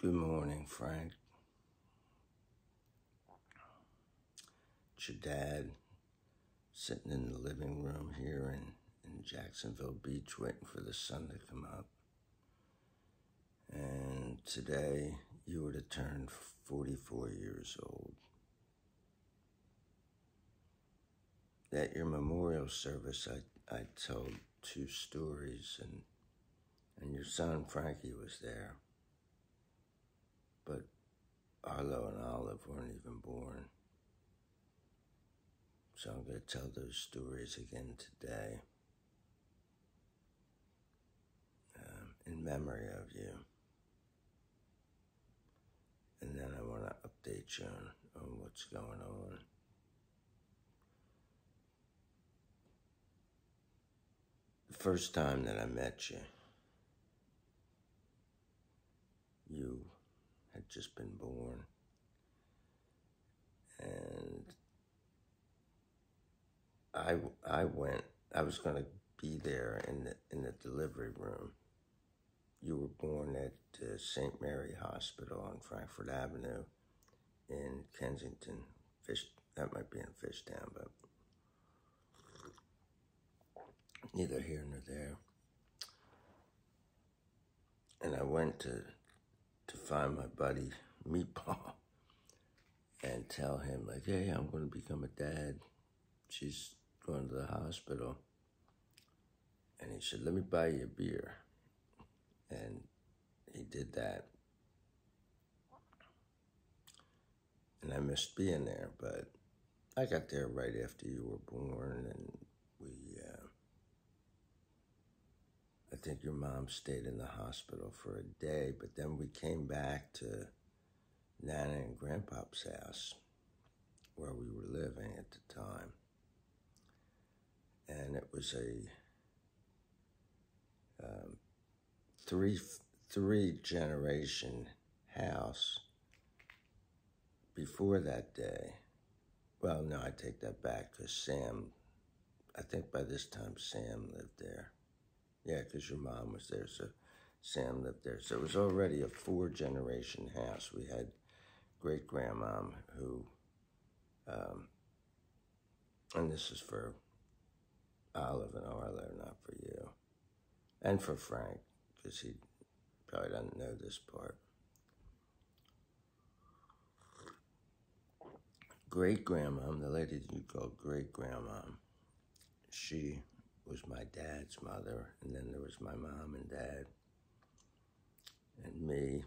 Good morning, Frank. It's your dad sitting in the living room here in Jacksonville Beach waiting for the sun to come up. And today you would have turned 44 years old. At your memorial service, I told two stories, and your son Frankie was there. But Arlo and Olive weren't even born. So I'm going to tell those stories again today in memory of you. And then I want to update you on what's going on. The first time that I met you, you had just been born. And I was going to be there in the delivery room. You were born at St. Mary Hospital on Frankfort Avenue in Kensington. That might be in Fishtown, but neither here nor there. And I went to find my buddy Meatball and tell him, like, hey, I'm going to become a dad. She's going to the hospital. And he said, let me buy you a beer. And he did that. And I missed being there, but I got there right after you were born, and I think your mom stayed in the hospital for a day, but then we came back to Nana and Grandpa's house where we were living at the time. And it was a three generation house before that day. Well, no, I take that back, because I think by this time Sam lived there. Yeah, because your mom was there, so Sam lived there. So it was already a 4-generation house. We had great-grandmom who, and this is for Olive and Arlo, not for you. And for Frank, because he probably doesn't know this part. Great-grandmom, the lady that you called great-grandmom, she was my dad's mother, and then there was my mom and dad, and me.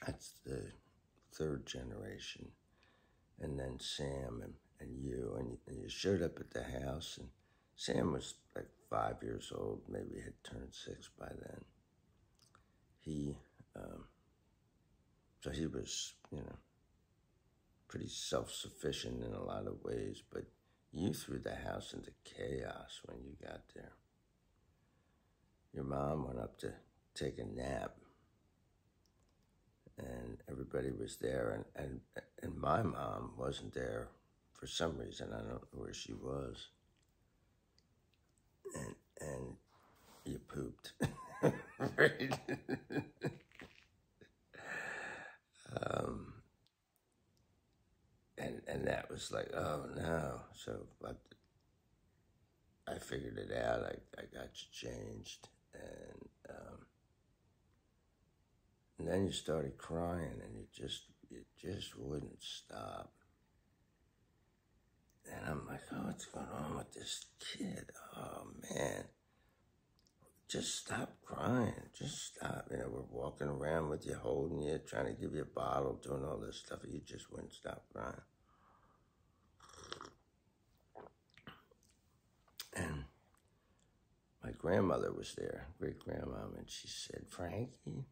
That's the 3rd generation. And then Sam and you showed up at the house, and Sam was like 5 years old, maybe had turned 6 by then. So he was, pretty self-sufficient in a lot of ways, but you threw the house into chaos when you got there. Your mom went up to take a nap, and everybody was there, and my mom wasn't there for some reason. I don't know where she was. And you pooped. Right? And that was like, oh no. So I figured it out. I got you changed, and then you started crying, and you just wouldn't stop. And I'm like, oh, what's going on with this kid? Oh man, just stop crying. Just stop. We're walking around with you, holding you, trying to give you a bottle, doing all this stuff, and you just wouldn't stop crying. And my grandmother was there, great-grandmom, and she said, Frankie,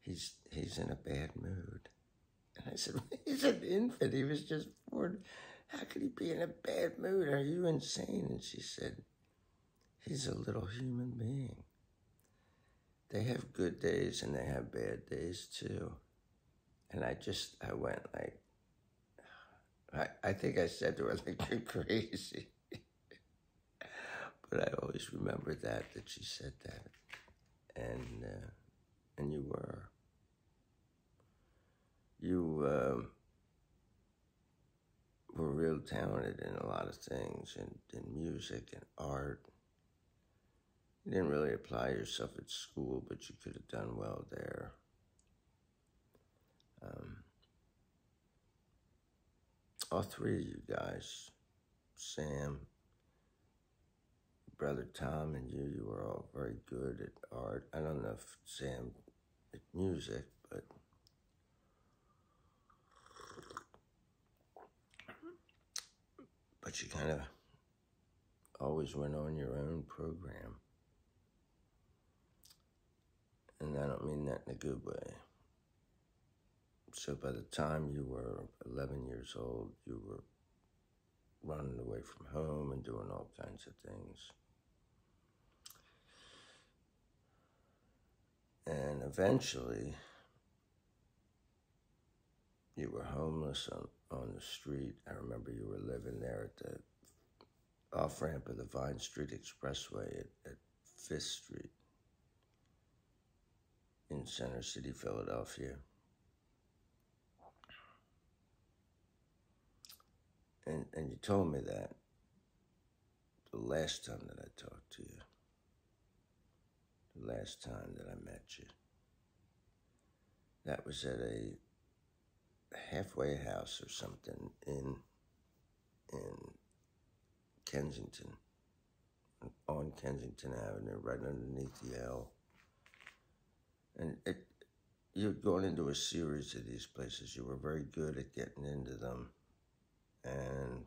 he's in a bad mood. And I said, he's an infant. He was just born. How could he be in a bad mood? Are you insane? And she said, he's a little human being. They have good days and they have bad days too. And I went like, I think I said to her, like, you're crazy. But I always remember that she said that. and you were. You were real talented in a lot of things, in music and art. You didn't really apply yourself at school, but you could have done well there. All three of you guys, Sam, brother Tom, and you were all very good at art. I don't know if Sam at music, but you kind of always went on your own program. And I don't mean that in a good way. So by the time you were 11 years old, you were running away from home and doing all kinds of things. And eventually, you were homeless on the street. I remember you were living there at the off-ramp of the Vine Street Expressway at 5th Street in Center City, Philadelphia. And you told me that the last time that I talked to you, the last time that I met you. That was at a halfway house or something in Kensington, on Kensington Avenue, right underneath the L. And you'd gone into a series of these places. You were very good at getting into them. And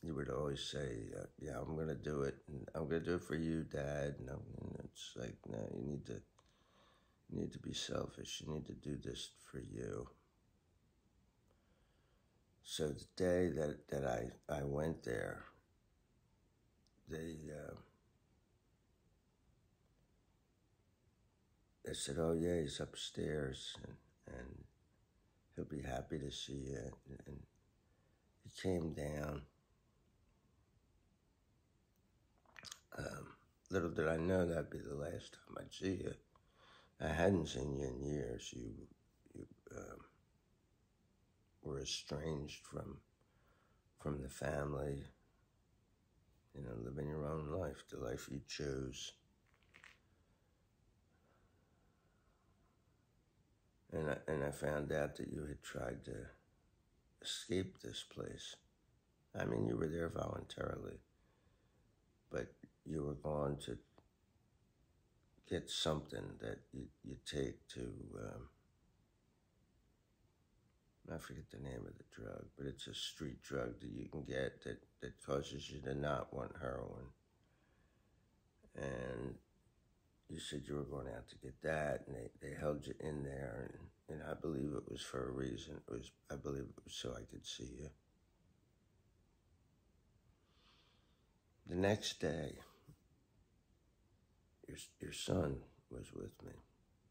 you would always say, yeah, I'm going to do it. And I'm going to do it for you, Dad. And it's like, no, you need to be selfish. You need to do this for you. So the day that I went there, they said, oh, yeah, he's upstairs, and he'll be happy to see you. And he came down. Little did I know that'd be the last time I'd see you. I hadn't seen you in years. You were estranged from the family, living your own life, the life you chose. And I found out that you had tried to escape this place. I mean, you were there voluntarily, but you were going to get something that you take to, I forget the name of the drug, but it's a street drug that you can get that causes you to not want heroin. And you said you were going out to get that, and they held you in there, and I believe it was for a reason. I believe it was so I could see you. The next day, your son was with me.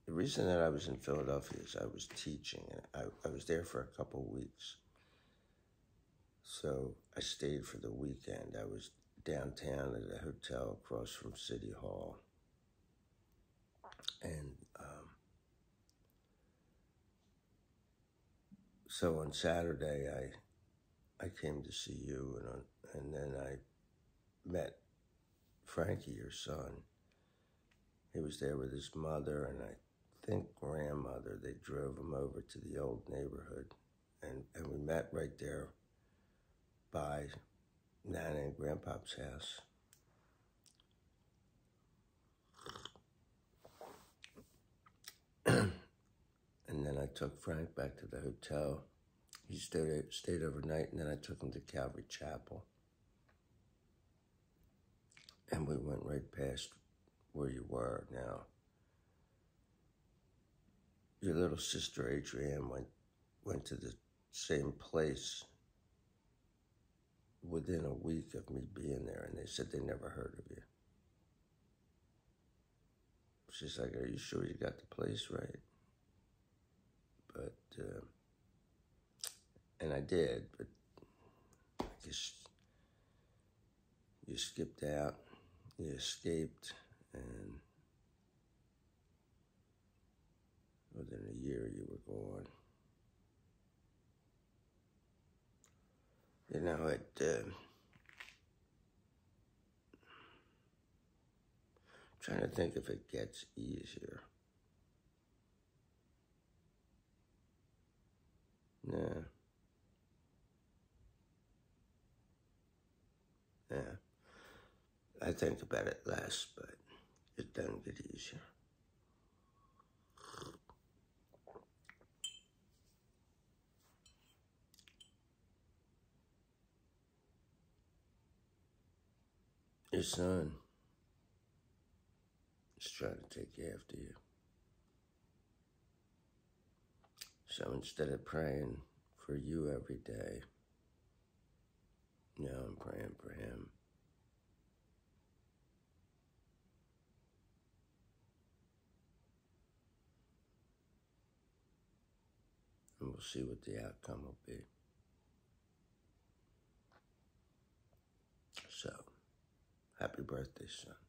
The reason that I was in Philadelphia is I was teaching, and I was there for a couple weeks. So I stayed for the weekend. I was downtown at a hotel across from City Hall. And so on Saturday, I came to see you, and then I met Frankie, your son. He was there with his mother and I think grandmother. They drove him over to the old neighborhood, and we met right there by Nana and Grandpa's house. And then I took Frank back to the hotel. He stayed overnight, and then I took him to Calvary Chapel. And we went right past where you were now. Your little sister Adrienne went to the same place within a week of me being there, and they said they never heard of you. She's like, are you sure you got the place right? But, and I did, but I guess you skipped out, you escaped, And within a year, you were gone. You know, trying to think if it gets easier. Yeah. Yeah. I think about it less, but it doesn't get easier. Your son is trying to take after you. So instead of praying for you every day, now I'm praying for him. And we'll see what the outcome will be. So, happy birthday, son.